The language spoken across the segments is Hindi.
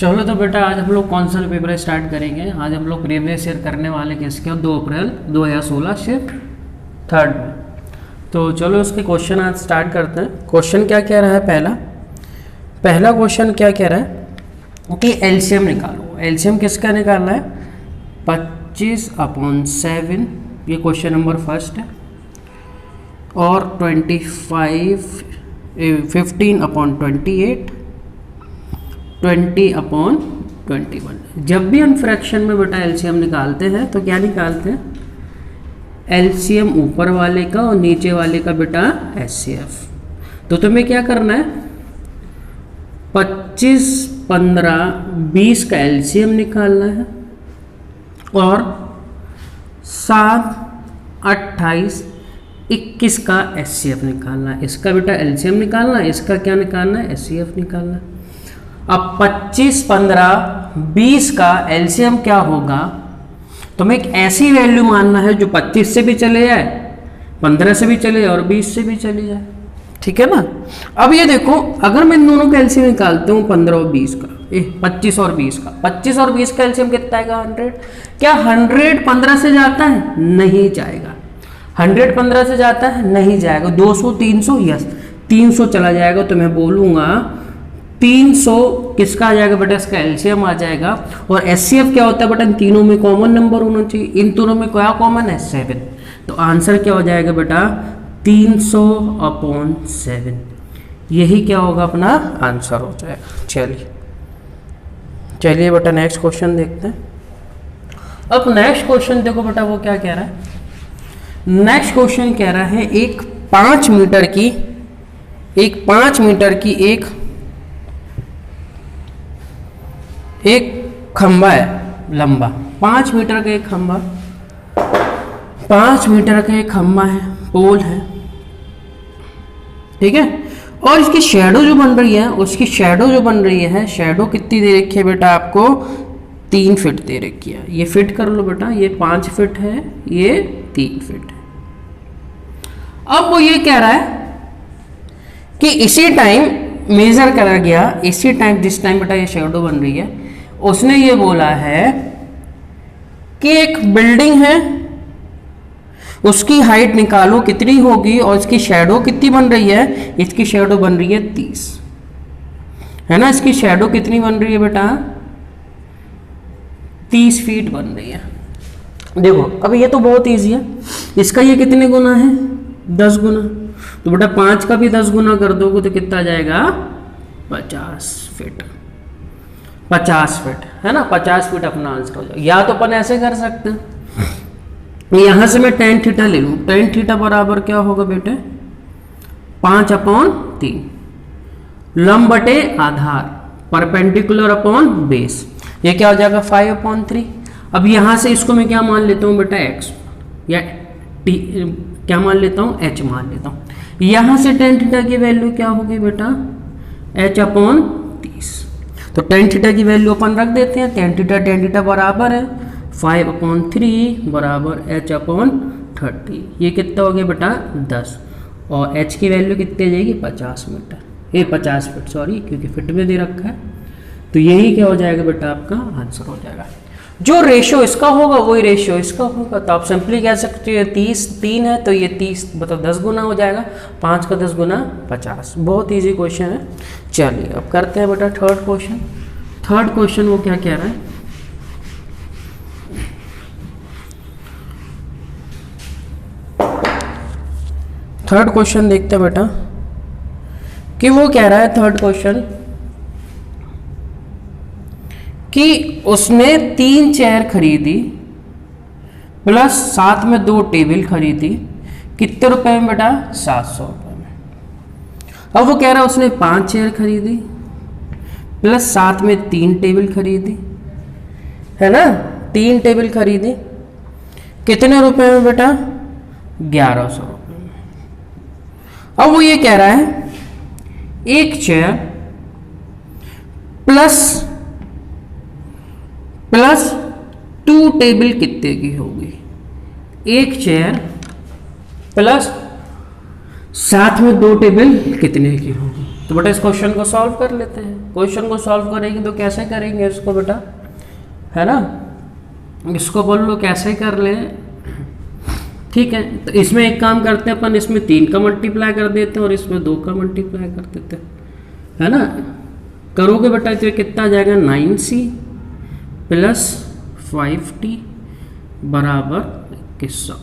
चलो तो बेटा आज हम लोग कौन सा पेपर स्टार्ट करेंगे। आज हम लोग प्रीवियस ईयर करने वाले किसके 2 अप्रैल 2016 शिफ्ट 3rd में। तो चलो उसके क्वेश्चन आज स्टार्ट करते हैं। क्वेश्चन क्या कह रहा है, पहला क्वेश्चन क्या कह रहा है कि एलसीएम निकालो। एलसीएम किसका निकालना है, 25/7, ये क्वेश्चन नंबर फर्स्ट है, और 15/28, 20/21। जब भी हम फ्रैक्शन में बेटा एलसीएम निकालते हैं तो क्या निकालते हैं, एलसीएम ऊपर वाले का और नीचे वाले का बेटा एचसीएफ। तो तुम्हें क्या करना है, 25, 15, 20 का एलसीएम निकालना है और 7, 28, 21 का एचसीएफ निकालना है। इसका बेटा एलसीएम निकालना है, इसका क्या निकालना है, एचसीएफ निकालना है। अब 25, 15, 20 का एलसीएम क्या होगा, तुम्हें एक ऐसी वैल्यू मानना है जो 25 से भी चले जाए, 15 से भी चले जाए और 20 से भी चली जाए, ठीक है ना। अब ये देखो, अगर मैं इन दोनों का एलसीएम निकालता हूँ 15 और 20 का, 25 और 20 का, 25 और 20 का एलसीएम कितना आएगा, 100। क्या 100 15 से जाता है, नहीं जाएगा। 100 15 से जाता है, नहीं जाएगा। 200, 300, यस 300 चला जाएगा। तो मैं बोलूँगा 300 किसका आ जाएगा बेटा, इसका एलसीएम आ जाएगा। और एचसीएफ क्या होता है बेटा, इन तीनों में कॉमन नंबर होना चाहिए। इन तीनों में क्या कॉमन है, 7। तो आंसर क्या हो जाएगा बेटा, 300/7। यही क्या होगा, अपना आंसर हो जाएगा। चलिए बेटा नेक्स्ट क्वेश्चन देखते हैं। अब नेक्स्ट क्वेश्चन देखो बेटा, वो क्या कह रहा है। नेक्स्ट क्वेश्चन कह रहा है एक 5 मीटर की एक खंबा है लंबा, 5 मीटर का एक खंबा, 5 मीटर का एक खंबा है, पोल है, ठीक है। और इसकी शैडो जो बन रही है, शैडो कितनी दे रखी है बेटा, आपको 3 फीट दे रखी है। ये फिट कर लो बेटा, ये 5 फीट है, ये 3 फीट है। अब वो ये कह रहा है कि इसी टाइम मेजर करा गया, इसी टाइम जिस टाइम बेटा ये शैडो बन रही है, उसने ये बोला है कि एक बिल्डिंग है, उसकी हाइट निकालो कितनी होगी और इसकी शैडो कितनी बन रही है। इसकी शैडो बन रही है 30, है ना। इसकी शैडो कितनी बन रही है बेटा, 30 फीट बन रही है। देखो अब ये तो बहुत ईजी है। इसका ये कितने गुना है, 10 गुना। तो बेटा 5 का भी 10 गुना कर दोगे तो कितना आ जाएगा, 50 फीट, 50 फीट, है ना। 50 फीट अपना आंसर हो जाएगा। या तो अपन ऐसे कर सकते हैं, यहां से मैं tan थीटा ले लूं। tan थीटा बराबर क्या होगा बेटे, 5/3, लंब बटे आधार, परपेंडिकुलर अपॉन बेस, ये क्या हो जाएगा 5/3। अब यहां से इसको मैं क्या मान लेता हूं बेटा, x या t क्या मान लेता हूं, h मान लेता हूं। यहां से tan थीटा की वैल्यू क्या होगी बेटा, h/30। तो tan थीटा की वैल्यू अपन रख देते हैं। tan थीटा बराबर है 5/3 बराबर h/30। ये कितना हो गया बेटा, 10। और h की वैल्यू कितनी जाएगी, 50 मीटर, ये 50 फीट, सॉरी क्योंकि फिट में दे रखा है। तो यही क्या हो जाएगा बेटा, आपका आंसर हो जाएगा। जो रेशियो इसका होगा वही रेशियो इसका होगा। तो आप सिंपली कह सकते हैं 3 है तो ये 30 मतलब 10 गुना हो जाएगा। 5 का 10 गुना 50। बहुत इजी क्वेश्चन है। चलिए अब करते हैं बेटा थर्ड क्वेश्चन। वो क्या कह रहा है, थर्ड क्वेश्चन देखते हैं बेटा कि वो कह रहा है थर्ड क्वेश्चन कि उसने 3 चेयर खरीदी प्लस साथ में 2 टेबल खरीदी। कितने रुपए में बेटा, 700 रुपये में। अब वो कह रहा है उसने 5 चेयर खरीदी प्लस साथ में 3 टेबल खरीदी, है ना। 3 टेबल खरीदी, कितने रुपए में बेटा, 1100 रुपये में। अब वो ये कह रहा है एक चेयर प्लस 2 टेबल कितने की होगी। एक चेयर प्लस साथ में 2 टेबल कितने की होगी। तो बेटा इस क्वेश्चन को सॉल्व कर लेते हैं। क्वेश्चन को सॉल्व करेंगे तो कैसे करेंगे इसको बेटा, है ना, इसको बोल लो कैसे कर ले। ठीक है, तो इसमें एक काम करते हैं अपन, इसमें 3 का मल्टीप्लाई कर देते हैं और इसमें 2 का मल्टीप्लाई कर देते हैं, है ना। करोगे बेटा तो कितना आ जाएगा, 9c प्लस 5t बराबर 2100।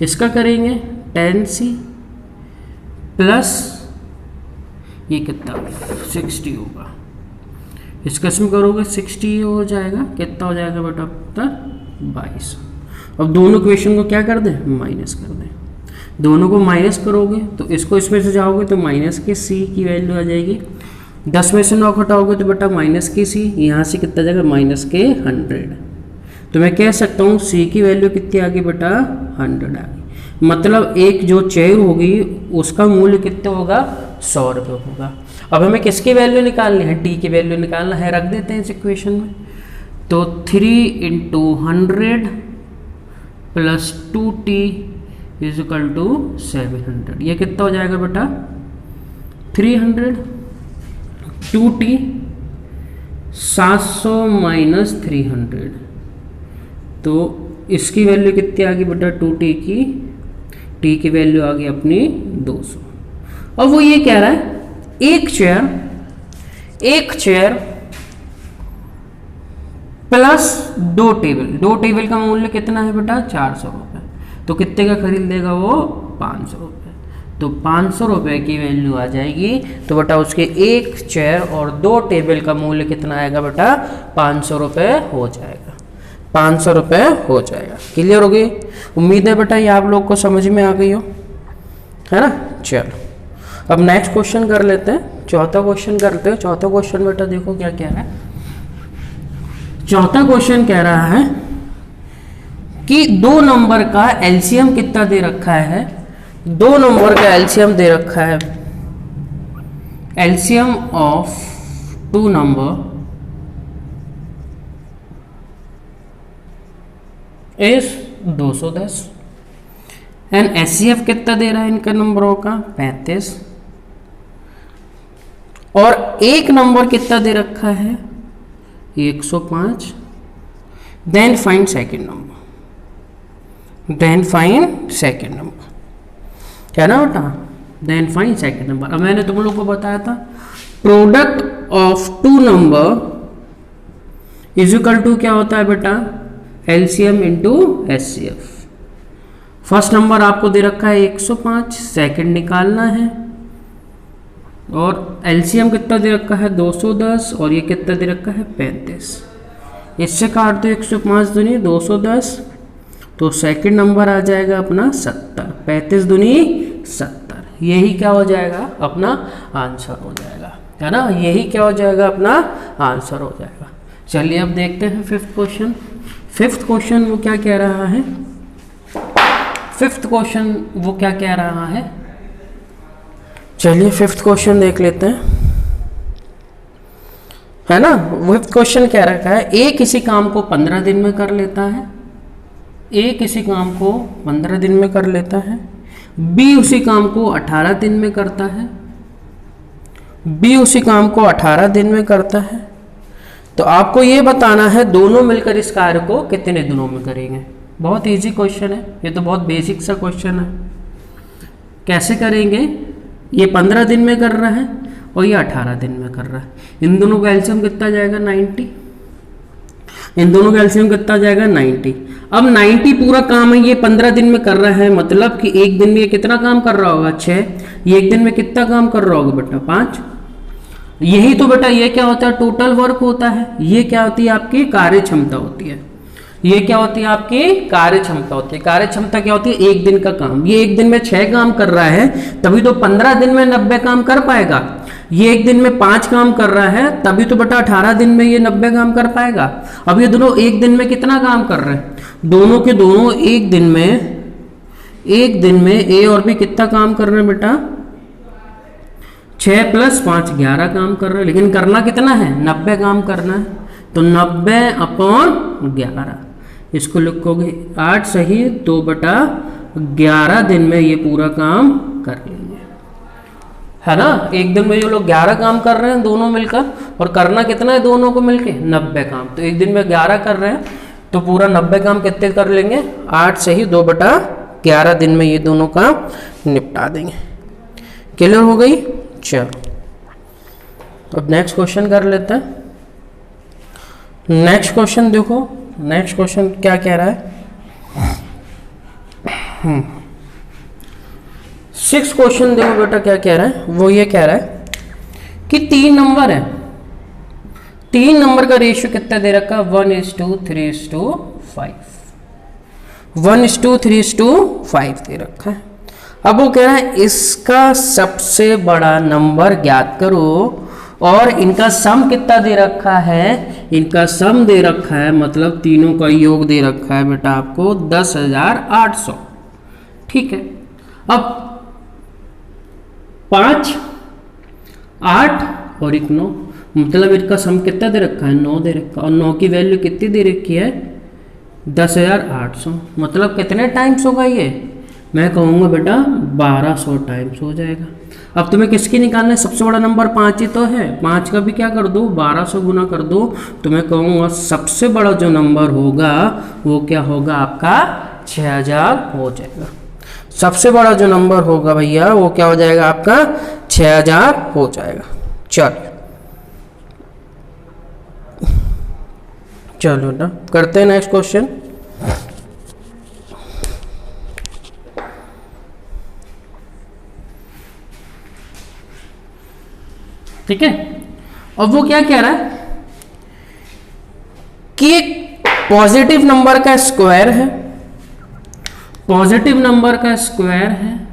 इसका करेंगे 10c प्लस ये कितना 60 होगा, इसका इसमें करोगे 60 हो जाएगा, कितना हो जाएगा बेटा उत्तर 22। अब दोनों क्वेश्चन को क्या कर दें, माइनस कर दें। दोनों को माइनस करोगे तो इसको इसमें से जाओगे तो माइनस के c की वैल्यू आ जाएगी। 10 में से 9 घटाओगे तो बेटा माइनस के c, यहाँ से कितना जाएगा माइनस के 100। तो मैं कह सकता हूँ c की वैल्यू कितनी आ गई बेटा 100 आ गई। मतलब एक जो चेयर होगी उसका मूल्य कितना होगा, 100 रुपये होगा। अब हमें किसकी वैल्यू निकालनी है, t की वैल्यू निकालना है। रख देते हैं इस इक्वेशन में, तो 3 × 100 plus 2t is equal to 700। ये कितना हो जाएगा बेटा 300, 2t 700 माइनस 300, तो इसकी वैल्यू कितनी आ गई बेटा 2t की, t की वैल्यू आ गई अपनी 200। अब वो ये कह रहा है एक चेयर प्लस 2 टेबल का मूल्य कितना है बेटा 400 रुपये। तो कितने का खरीद लेगा वो 500 रुपये। तो 500 रुपये की वैल्यू आ जाएगी। तो बेटा उसके एक चेयर और 2 टेबल का मूल्य कितना आएगा बेटा 500 रुपये हो जाएगा, 500 रुपये हो जाएगा। क्लियर हो गई? उम्मीद है बेटा ये आप लोग को समझ में आ गई हो, है ना। चलो अब नेक्स्ट क्वेश्चन कर लेते हैं, चौथा क्वेश्चन करते हैं। चौथा क्वेश्चन बेटा देखो क्या कह रहा है। चौथा क्वेश्चन कह रहा है कि 2 नंबर का एलसीएम कितना दे रखा है। 2 नंबर का एलसीएम दे रखा है, LCM of 2 number is 210 and HCF कितना दे रहा है इनका नंबरों का 35, और एक नंबर कितना दे रखा है 105। Then find second number, then find second number, क्या ना बेटा, देन फाइंड सेकंड नंबर। अब मैंने तुम लोग को बताया था product of 2 number is equal to क्या होता है बेटा LCM into HCF. First number आपको दे रखा है 105, सेकंड निकालना है, और एलसीएम कितना दे रखा है 210, और ये कितना दे रखा है 35। इससे काट दो 105 दूनी 210, तो सेकंड नंबर आ जाएगा अपना 70, 35 दूनी 70। यही क्या हो जाएगा अपना आंसर हो जाएगा, है ना। यही क्या हो जाएगा अपना आंसर हो जाएगा। चलिए अब देखते हैं फिफ्थ क्वेश्चन। फिफ्थ क्वेश्चन वो क्या कह रहा है, फिफ्थ क्वेश्चन वो क्या कह रहा है। चलिए फिफ्थ क्वेश्चन देख लेते हैं, है ना। फिफ्थ क्वेश्चन क्या रखा है, ए किसी काम को 15 दिन में कर लेता है, ए किसी काम को 15 दिन में कर लेता है, बी उसी काम को 18 दिन में करता है, बी उसी काम को 18 दिन में करता है। तो आपको ये बताना है दोनों मिलकर इस कार्य को कितने दिनों में करेंगे। बहुत इजी क्वेश्चन है, ये तो बहुत बेसिक सा क्वेश्चन है। कैसे करेंगे, ये 15 दिन में कर रहा है और ये 18 दिन में कर रहा है। इन दोनों का एलसीएम कितना जाएगा 90, इन दोनों का एलसीएम कितना जाएगा 90। अब 90 पूरा काम है ये 15 दिन में कर रहा है, मतलब कि एक दिन में ये कितना काम कर रहा होगा 6, ये एक दिन में कितना काम कर रहा होगा बेटा 5। यही तो बेटा ये क्या होता है टोटल वर्क होता है, ये क्या होती है आपकी कार्य क्षमता होती है, ये क्या होती है आपकी कार्य क्षमता होती है। कार्य क्षमता क्या होती है एक दिन का काम, ये एक दिन में 6 काम कर रहा है तभी तो 15 दिन में 90 काम कर पाएगा। ये एक दिन में 5 काम कर रहा है तभी तो बेटा 18 दिन में ये 90 काम कर पाएगा। अब ये दोनों एक दिन में कितना काम कर रहे हैं, दोनों के दोनों एक दिन में ए और बी कितना काम कर रहे हैं बेटा 6 + 5 11 काम कर रहे हैं, लेकिन करना कितना है 90 काम करना है। तो 90/11 इसको लिखोगे 8 सही 2/11 दिन में ये पूरा काम कर लेंगे, है ना। एक दिन में जो लोग 11 काम कर रहे हैं दोनों मिलकर, और करना कितना है दोनों को मिलके 90 काम। तो एक दिन में 11 कर रहे हैं तो पूरा 90 काम कितने कर लेंगे, 8 से ही 2/11 दिन में ये दोनों काम निपटा देंगे। क्लियर हो गई। चलो अब नेक्स्ट क्वेश्चन कर लेते हैं। नेक्स्ट क्वेश्चन देखो, नेक्स्ट क्वेश्चन क्या कह रहा है। 6 क्वेश्चन देखो बेटा क्या कह रहा है। वो ये कह रहा है कि 3 नंबर है, 3 नंबर का रेशियो कितना दे रखा है, 1:3:5, 1:3:5 दे रखा है। अब वो कह रहा है इसका सबसे बड़ा नंबर ज्ञात करो, और इनका सम कितना दे रखा है, इनका सम दे रखा है मतलब तीनों का योग दे रखा है बेटा आपको 10,800। ठीक है। अब 5, 8 और 1 9, मतलब इनका सम कितना दे रखा है, 9 दे रखा है, और 9 की वैल्यू कितनी दे रखी है, 10,800। मतलब कितने टाइम्स होगा ये, मैं कहूँगा बेटा 1200 टाइम्स हो जाएगा। अब तुम्हें किसकी निकालना है, सबसे बड़ा नंबर 5 ही तो है, 5 का भी क्या कर दो 1200 गुना कर दो, तो मैं कहूँगा सबसे बड़ा जो नंबर होगा वो क्या होगा आपका 6000 हो जाएगा। सबसे बड़ा जो नंबर होगा भैया वो क्या हो जाएगा आपका 6000 हो जाएगा। चलो ना करते हैं नेक्स्ट क्वेश्चन। ठीक है। अब वो क्या कह रहा है कि एक पॉजिटिव नंबर का स्क्वायर है, पॉजिटिव नंबर का स्क्वायर है,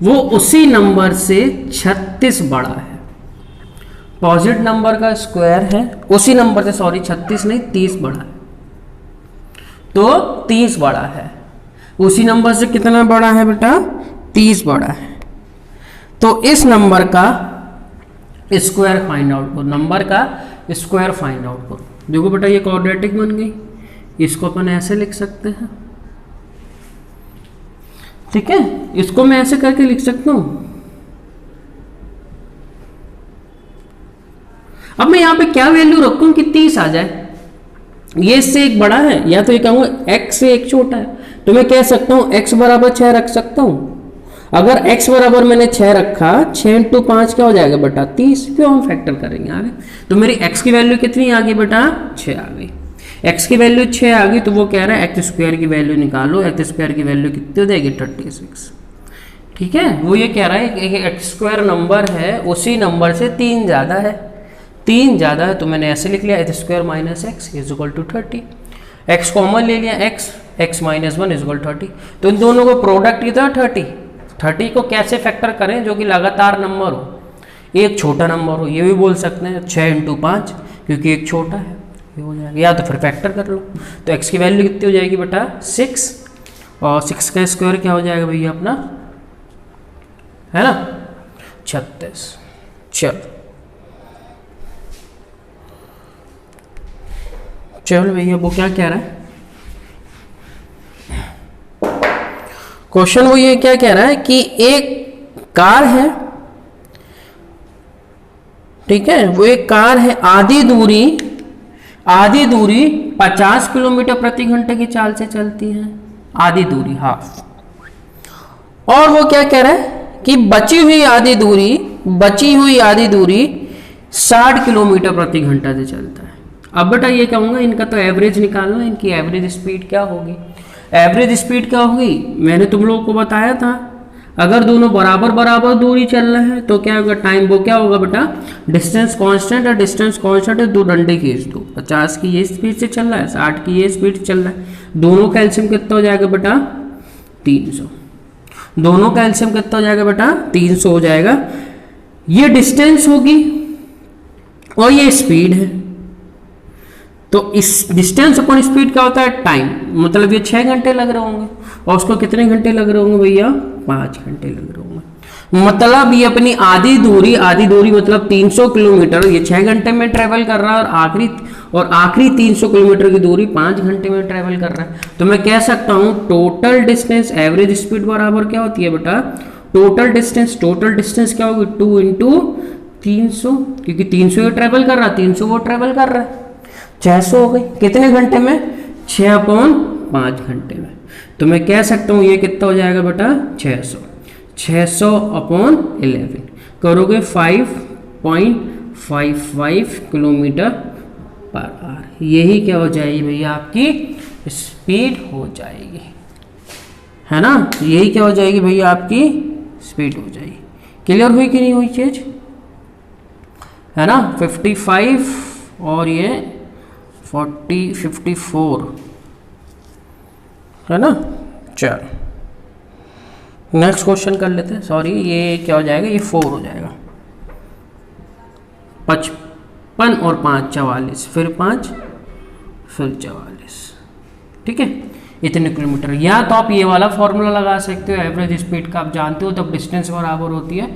वो उसी नंबर से 36 बड़ा है। पॉजिटिव नंबर का स्क्वायर है उसी नंबर से, सॉरी 36 नहीं 30 बड़ा है, तो 30 बड़ा है। उसी नंबर से कितना बड़ा है बेटा, 30 बड़ा है। तो इस नंबर का स्क्वायर फाइंड आउट करो, नंबर का स्क्वायर फाइंड आउट करो। देखो बेटा ये क्वाड्रेटिक बन गई, इसको अपन ऐसे लिख सकते हैं। ठीक है, इसको मैं ऐसे करके लिख सकता हूं। अब मैं यहां पे क्या वैल्यू रखूं कि 30 आ जाए, ये इससे एक बड़ा है, या तो ये कहूंगा x से एक छोटा है, तो मैं कह सकता हूं x बराबर 6 रख सकता हूं। अगर x बराबर मैंने 6 रखा, 6 × 5 क्या हो जाएगा बेटा 30। क्यों हम फैक्टर करेंगे आगे, तो मेरी x की वैल्यू कितनी आ गई बेटा 6 आ गई। x की वैल्यू 6 आ गई, तो वो कह रहा है x स्क्वायर की वैल्यू निकालो। x स्क्वायर की वैल्यू कितनी हो जाएगी 36। ठीक है, वो ये कह रहा है कि x स्क्वायर नंबर है उसी नंबर से 3 ज़्यादा है, 3 ज़्यादा है, तो मैंने ऐसे लिख लिया x square minus x is equal to 30। x common ले लिया, x माइनस 1 इज इक्वल 30। तो इन दोनों को प्रोडक्ट कितना 30 को कैसे फैक्टर करें जो कि लगातार नंबर हो, एक छोटा नंबर हो, ये भी बोल सकते हैं 6 × 5 क्योंकि एक छोटा है, ये हो जाएगा। या तो फिर फैक्टर कर लो, तो x की वैल्यू कितनी हो जाएगी बेटा 6, और 6 का स्क्वायर क्या हो जाएगा भैया अपना, है ना 36। चलो भैया वो क्या कह रहा है क्वेश्चन, वो ये क्या कह रहा है कि एक कार है, ठीक है, वो एक कार है, आधी दूरी 50 किलोमीटर प्रति घंटे की चाल से चलती है, आधी दूरी हाफ। और वो क्या कह रहा है कि बची हुई आधी दूरी 60 किलोमीटर प्रति घंटा से चलता है। अब बेटा ये कहूँगा इनका तो एवरेज निकालना, इनकी एवरेज स्पीड क्या होगी। एवरेज स्पीड क्या होगी, मैंने तुम लोगों को बताया था, अगर दोनों बराबर दूरी चल रहे हैं तो क्या होगा टाइम, वो क्या होगा बेटा डिस्टेंस कांस्टेंट है, डिस्टेंस कांस्टेंट है, दो डंडे खींच दो, 50 की ये स्पीड से चल रहा है, 60 की ये स्पीड चल रहा है, दोनों का एलसीएम कितना हो जाएगा बेटा 300। दोनों का एलसीएम कितना हो जाएगा बेटा 300 हो जाएगा। ये डिस्टेंस होगी और ये स्पीड है, तो इस डिस्टेंस अपॉन स्पीड क्या होता है टाइम, मतलब ये 6 घंटे लग रहे होंगे, और उसको कितने घंटे लग रहे होंगे भैया 5 घंटे लग रहे होंगे। मतलब ये अपनी आधी दूरी मतलब 300 किलोमीटर ये 6 घंटे में ट्रेवल कर रहा है, और आखिरी 300 किलोमीटर की दूरी 5 घंटे में ट्रेवल कर रहा है। तो मैं कह सकता हूँ टोटल डिस्टेंस एवरेज स्पीड बराबर क्या होती है बेटा, टोटल डिस्टेंस क्या होगी 2 इंटू 300, क्योंकि 300 ये ट्रेवल कर रहा है, 300 वो ट्रेवल कर रहा है, 600 हो गई। कितने घंटे में? 6/5 घंटे में। तो मैं कह सकता हूँ ये कितना हो जाएगा बेटा 600, 600/11 करोगे 5.55 किलोमीटर पर आवर। यही क्या हो जाएगी भैया आपकी स्पीड हो जाएगी, है ना। यही क्या हो जाएगी भैया आपकी स्पीड हो जाएगी। क्लियर हुई कि नहीं हुई चीज, है ना। 55 और ये 54 है ना। चलो नेक्स्ट क्वेश्चन कर लेते हैं। सॉरी ये क्या हो जाएगा, ये 4 हो जाएगा। 55 और 5 44, फिर 5 फिर 44, ठीक है। इतने किलोमीटर। या तो आप ये वाला फॉर्मूला लगा सकते हो, एवरेज स्पीड का आप जानते हो, तब डिस्टेंस बराबर होती है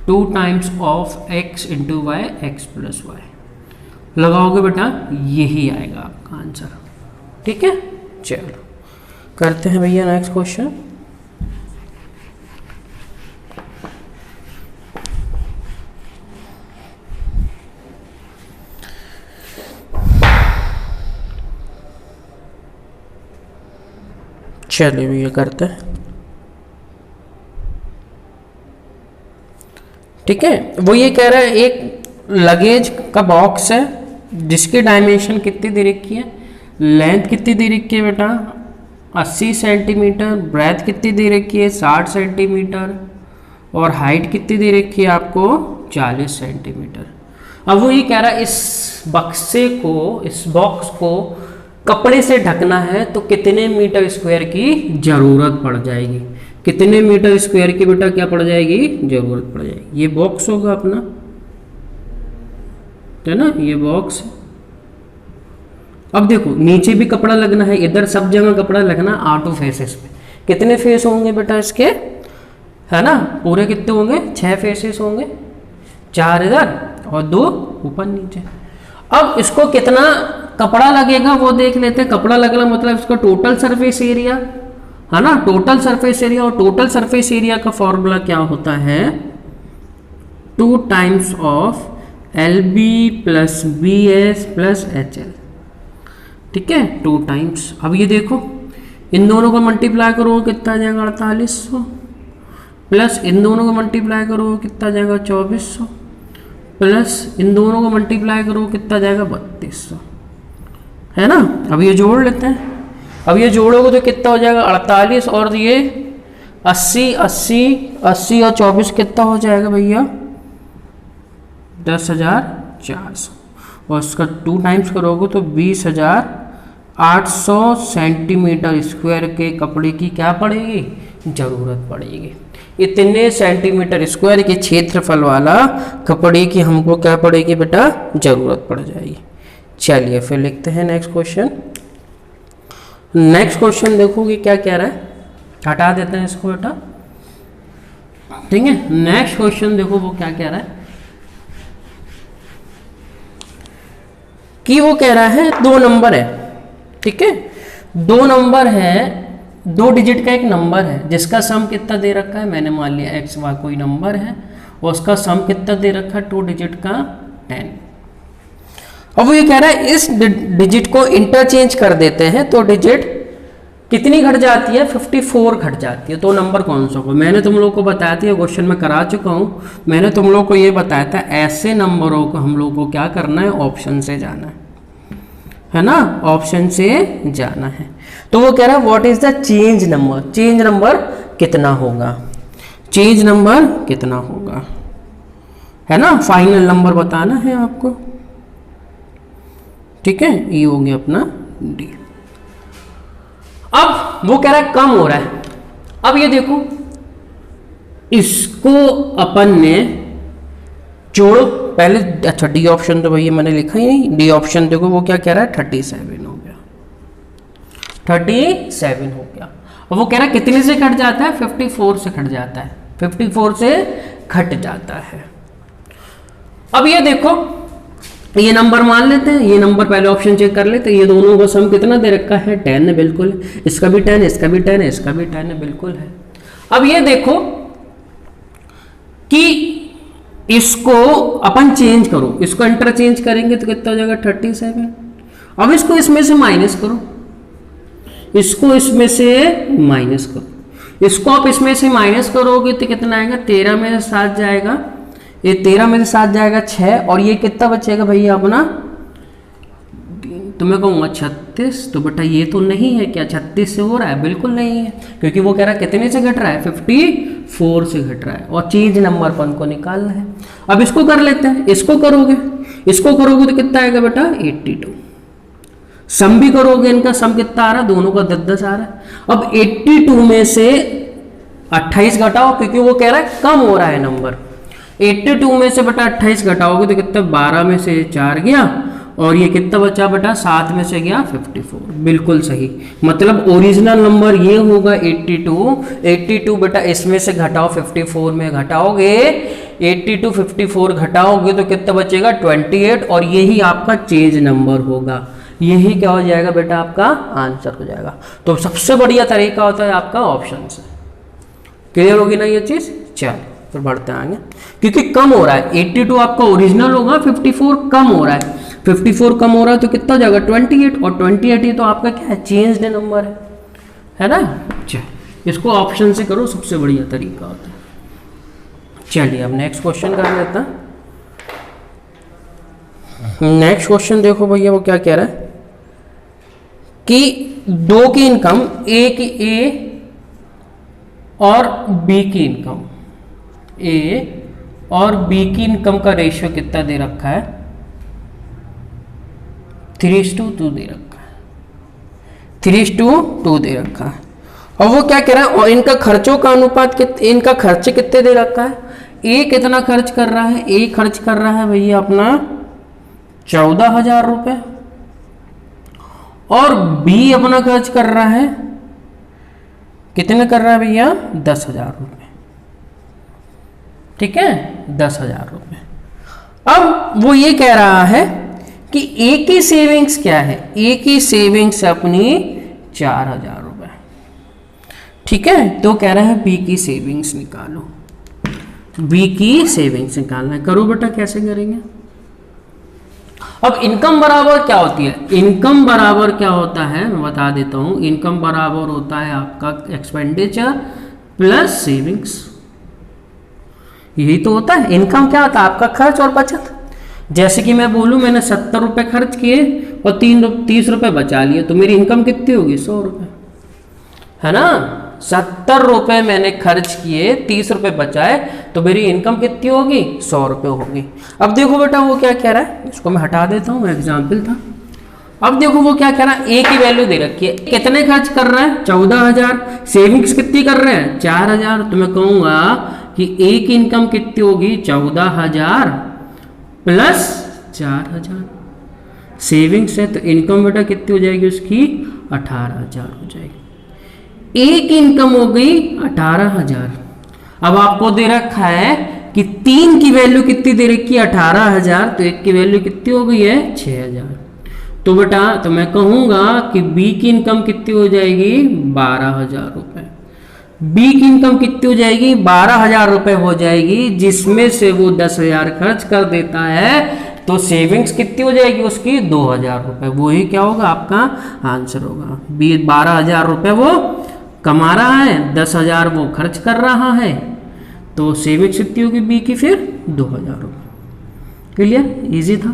2 times of x into y x plus y. लगाओगे बेटा यही आएगा आपका आंसर, ठीक है। चलो करते हैं भैया नेक्स्ट क्वेश्चन। चलिए भैया करते हैं, ठीक है। वो ये कह रहा है एक लगेज का बॉक्स है जिसकी डायमेंशन कितनी दे रखी है, लेंथ कितनी दे रखी है बेटा 80 सेंटीमीटर, ब्रेथ कितनी दे रखी है 60 सेंटीमीटर, और हाइट कितनी दे रखी है आपको 40 सेंटीमीटर। अब वो ये कह रहा है इस बक्से को, इस बॉक्स को कपड़े से ढकना है तो कितने मीटर स्क्वायर की जरूरत पड़ जाएगी। कितने मीटर स्क्वायर की बेटा क्या पड़ जाएगी, जरूरत पड़ जाएगी। ये बॉक्स होगा अपना, है ना, ये बॉक्स। अब देखो नीचे भी कपड़ा लगना है, इधर सब जगह कपड़ा लगना, 8 फेसेस पे। कितने फेस होंगे बेटा इसके, है ना, पूरे कितने होंगे 6 फेसेस होंगे, 4 इधर और 2 ऊपर नीचे। अब इसको कितना कपड़ा लगेगा वो देख लेते हैं। कपड़ा लगना मतलब इसका टोटल सरफेस एरिया, है ना, टोटल सरफेस एरिया। और टोटल सरफेस एरिया का फॉर्मूला क्या होता है 2 times of LB plus BS plus HL, ठीक है, 2 टाइम्स। अब ये देखो इन दोनों को मल्टीप्लाई करो कितना आ जाएगा 4800, प्लस इन दोनों को मल्टीप्लाई करो कितना जाएगा 2400, प्लस इन दोनों को मल्टीप्लाई करो कितना जाएगा 3200, है ना। अब ये जोड़ लेते हैं। अब ये जोड़ोगे तो कितना हो जाएगा 48 और ये 80 80 80 और 24 कितना हो जाएगा भैया 10,400, और इसका 2 टाइम्स करोगे तो 20,800 सेंटीमीटर स्क्वायर के कपड़े की क्या पड़ेगी, जरूरत पड़ेगी। इतने सेंटीमीटर स्क्वायर के क्षेत्रफल वाला कपड़े की हमको क्या पड़ेगी बेटा, जरूरत पड़ जाएगी। चलिए फिर लिखते हैं नेक्स्ट क्वेश्चन। नेक्स्ट क्वेश्चन देखो कि क्या कह रहा है, हटा देते हैं इसको बेटा, ठीक है। नेक्स्ट क्वेश्चन देखो वो क्या कह रहा है कि वो कह रहा है 2 नंबर है, ठीक है, 2 नंबर है, 2 डिजिट का एक नंबर है जिसका सम कितना दे रखा है, मैंने मान लिया x y कोई नंबर है और उसका सम कितना दे रखा है 2 डिजिट का 10। अब वो ये कह रहा है इस डिजिट को इंटरचेंज कर देते हैं तो डिजिट कितनी घट जाती है 54 घट जाती है। तो नंबर कौन सा हो, मैंने तुम लोग को बताया था, ये क्वेश्चन में करा चुका हूँ। मैंने तुम लोग को ये बताया था ऐसे नंबरों को हम लोग को क्या करना है, ऑप्शन से जाना है ना, ऑप्शन से जाना है। तो वो कह रहा है what is the change number, change number कितना होगा, चेंज नंबर कितना होगा, है ना, फाइनल नंबर बताना है आपको, ठीक है। ये हो गया अपना डी। अब वो कह रहा है कम हो रहा है। अब ये देखो इसको अपन ने जोड़ो पहले, अच्छा डी ऑप्शन तो भैया मैंने लिखा ही नहीं, डी ऑप्शन देखो वो क्या कह रहा है 37 हो गया, 37 हो गया। और वो कह रहा है कितने से घट जाता है 54 से घट जाता है, 54 से घट जाता है। अब ये देखो ये नंबर मान लेते हैं, ये नंबर पहले ऑप्शन चेक कर लेते हैं। ये दोनों का सम कितना दे रखा है 10 है, बिल्कुल है। इसका भी 10 है, इसका भी 10 है, इसका भी 10 है, बिल्कुल है। अब ये देखो कि इसको अपन चेंज करो, इसको इंटरचेंज करेंगे तो कितना हो जाएगा 37। अब इसको इसमें से माइनस करो, इसको इसमें से माइनस करो, इसको आप इसमें से माइनस करोगे तो कितना आएगा 13 में से 7 जाएगा, ये 13 में से 7 जाएगा 6, और ये कितना बचेगा भैया अपना, तो मैं कहूँगा 36। तो बेटा ये तो नहीं है, क्या 36 से हो रहा है? बिल्कुल नहीं है, क्योंकि वो कह रहा है कितने से घट रहा है 54 से घट रहा है, और चेंज नंबर अपन को निकालना है। अब इसको कर लेते हैं, इसको करोगे तो कितना आएगा बेटा 82। सम भी करोगे, इनका सम कितना आ रहा है, दोनों का 10-10 आ रहा है। अब 82 में से 28 घटाओ, क्योंकि वो कह रहा है कम हो रहा है नंबर। 82 में से बेटा 28 घटाओगे तो कितना, 12 में से 4 गया, और ये कितना बचा बेटा 7 में से गया 54। बिल्कुल सही, मतलब ओरिजिनल नंबर ये होगा 82 बेटा इसमें से घटाओ 54 में घटाओगे, 82 54 घटाओगे तो कितना बचेगा 28, और यही आपका चेंज नंबर होगा, यही क्या हो जाएगा बेटा आपका आंसर हो जाएगा। तो सबसे बढ़िया तरीका होता है आपका ऑप्शन से। क्लियर होगी ना ये चीज? चलो फिर बढ़ते हैं आगे, क्योंकि कम हो रहा है, 82 आपका ओरिजिनल होगा, 54 कम हो रहा है, 54 कम हो रहा है तो कितना हो जाएगा 28, और 28 ही तो आपका क्या है चेंज्ड नंबर है ना। चल इसको ऑप्शन से करो, सबसे बढ़िया तरीका होता है। चलिए अब नेक्स्ट क्वेश्चन कर लेते हैं। नेक्स्ट क्वेश्चन देखो भैया, वो क्या कह रहा है कि दो की इनकम ए और बी की इनकम, ए और बी की इनकम का रेशियो कितना दे रखा है, 3:2 दे रखा है, 3:2 दे रखा है। और वो क्या कह रहा है, और इनका खर्चों का अनुपात इनका खर्चे कितने दे रखा है। ए कितना खर्च कर रहा है, ए खर्च कर रहा है भैया अपना 14,000 रुपये, और बी अपना खर्च कर रहा है कितने कर रहा है भैया 10,000 रुपये। ठीक है 10,000 रुपये। अब वो ये कह रहा है कि ए की सेविंग्स क्या है, ए की सेविंग्स अपनी 4,000 रुपये। ठीक है, तो कह रहा है बी की सेविंग्स निकालो, बी की सेविंग्स निकालना है। करो बेटा, कैसे करेंगे। अब इनकम बराबर क्या होती है, इनकम बराबर क्या होता है मैं बता देता हूं। इनकम बराबर होता है आपका एक्सपेंडिचर प्लस सेविंग्स, यही तो होता है। इनकम क्या होता है आपका खर्च और बचत। जैसे कि मैं बोलूं मैंने 70 रुपये खर्च किए और 30 रुपये बचा लिए, तो मेरी इनकम कितनी होगी 100 रुपये, है ना। 70 रुपये मैंने खर्च किए, 30 रुपये बचाए, तो मेरी इनकम कितनी होगी 100 रुपये होगी। अब देखो बेटा वो क्या कह रहा है, इसको मैं हटा देता हूँ, एग्जाम्पल था। अब देखो वो क्या कह रहा है, ए की वैल्यू दे रखी है, कितने खर्च कर रहा है 14,000, सेविंग्स कितनी कर रहे हैं 4,000। तो मैं कहूँगा कि ए की इनकम कितनी होगी 14,000 प्लस 4,000, सेविंग्स है तो इनकम बेटा कितनी हो जाएगी उसकी 18,000 हो जाएगी। ए की इनकम हो गई 18,000। अब आपको दे रखा है कि 3 की वैल्यू कितनी दे रखी है 18,000, तो एक की वैल्यू कितनी हो गई है 6,000। तो बेटा तो मैं कहूंगा कि बी की इनकम कितनी हो जाएगी 12,000 रुपये। बी की इनकम कितनी हो जाएगी 12,000 रुपये हो जाएगी, जिसमें से वो 10,000 खर्च कर देता है, तो सेविंग्स कितनी हो जाएगी उसकी 2,000 रुपये। वही क्या होगा आपका आंसर होगा। बी 12,000 रुपये वो कमा रहा है, 10,000 वो खर्च कर रहा है, तो सेविंग्स कितनी होगी बी की फिर 2,000 रुपये। क्लियर, इजी था।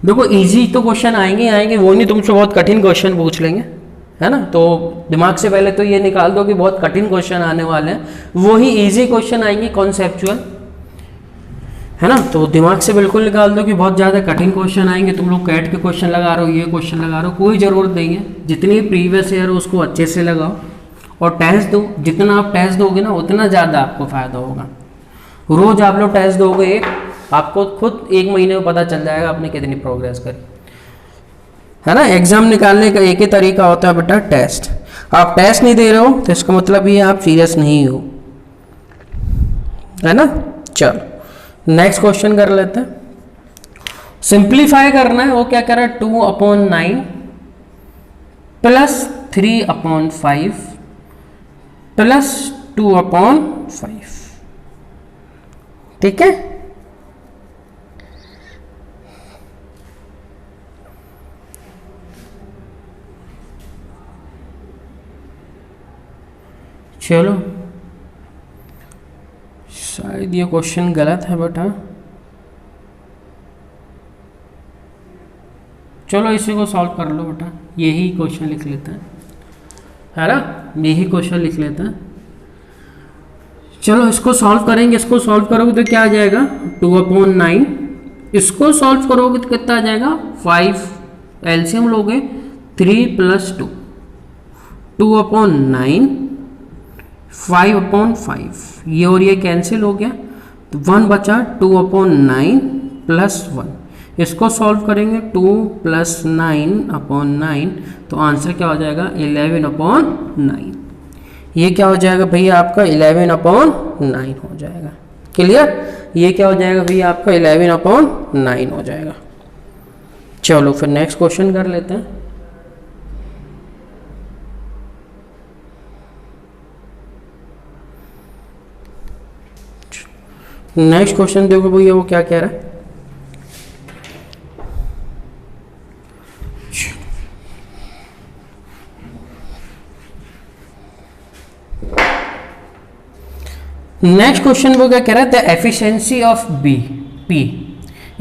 देखो इजी तो क्वेश्चन आएंगे, वो नहीं तुमसे बहुत कठिन क्वेश्चन पूछ लेंगे, है ना। तो दिमाग से पहले तो ये निकाल दो कि बहुत कठिन क्वेश्चन आने वाले हैं, वही इजी क्वेश्चन आएंगे कॉन्सेप्चुअल, है ना। तो दिमाग से बिल्कुल निकाल दो कि बहुत ज़्यादा कठिन क्वेश्चन आएंगे। तुम लोग कैट के क्वेश्चन लगा रहे हो, ये क्वेश्चन लगा रहे हो, कोई ज़रूरत नहीं है। जितनी प्रीवियस ईयर हो उसको अच्छे से लगाओ और टेस्ट दो। जितना आप टेस्ट दोगे ना उतना ज़्यादा आपको फ़ायदा होगा। रोज़ आप लोग टेस्ट दोगे एक, आपको खुद 1 महीने में पता चल जाएगा आपने कितनी प्रोग्रेस करी, है ना। एग्जाम निकालने का एक ही तरीका होता है बेटा, टेस्ट। आप टेस्ट नहीं दे रहे हो तो इसका मतलब ये आप सीरियस नहीं हो, है ना। चलो नेक्स्ट क्वेश्चन कर लेते हैं। सिंप्लीफाई करना है। वो क्या कह रहा है 2/9 प्लस 3/5 प्लस 2/5। ठीक है, चलो शायद ये क्वेश्चन गलत है बेटा, चलो इसी को सॉल्व कर लो बेटा, यही क्वेश्चन लिख लेता है ना, यही क्वेश्चन लिख लेता है। चलो इसको सॉल्व करेंगे, इसको सॉल्व करोगे तो क्या आ जाएगा 2/9, इसको सॉल्व करोगे तो कितना आ जाएगा 5, एलसीएम लोगे 3 + 2, 2/9, 5/5, ये और ये कैंसिल हो गया तो 1 बचा, 2/9 + 1, इसको सॉल्व करेंगे 2 + 9/9, तो आंसर क्या हो जाएगा 11/9। ये क्या हो जाएगा भैया आपका 11/9 हो जाएगा। क्लियर, ये क्या हो जाएगा भैया आपका 11/9 हो जाएगा। चलो फिर नेक्स्ट क्वेश्चन कर लेते हैं। नेक्स्ट क्वेश्चन देखो भैया वो क्या कह रहा है। नेक्स्ट क्वेश्चन वो क्या कह रहा है, the efficiency of P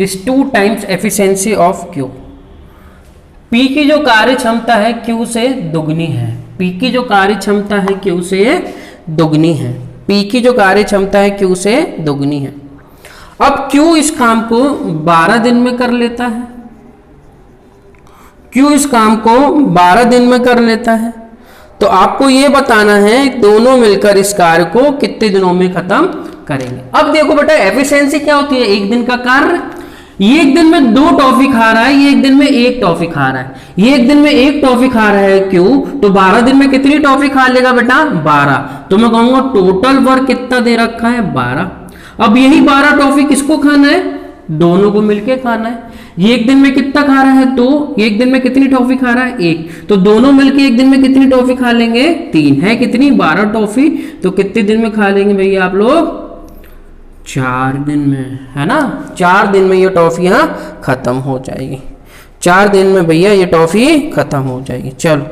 is 2 times efficiency of Q। P की जो कार्य क्षमता है Q से दुगनी है, P की जो कार्य क्षमता है Q से दुगनी है, P की जो कार्य क्षमता है Q से दुगनी है। अब Q इस काम को 12 दिन में कर लेता है, Q इस काम को 12 दिन में कर लेता है, तो आपको ये बताना है दोनों मिलकर इस कार्य को कितने दिनों में खत्म करेंगे। अब देखो बेटा एफिशिएंसी क्या होती है, एक दिन का कार्य, ये एक दिन में 2 टॉफी खा रहा है, ये एक दिन में 1 टॉफी खा रहा है, ये एक दिन में 1 टॉफी खा रहा है Q, तो 12 दिन में कितनी टॉफी खा लेगा बेटा 12, तो मैं कहूंगा टोटल वर्क कितना दे रखा है 12। अब यही 12 टॉफी किसको खाना है, दोनों को मिलके खाना है। ये एक दिन में कितना खा रहा है 2, ये एक दिन में कितनी टॉफी खा रहा है 1, तो दोनों मिलके एक दिन में कितनी टॉफी खा लेंगे 3, है कितनी 12 टॉफी, तो कितने दिन में खा लेंगे भैया आप लोग 4 दिन में, है ना, 4 दिन में ये टॉफियां खत्म हो जाएगी, 4 दिन में भैया ये टॉफी खत्म हो जाएगी। चलो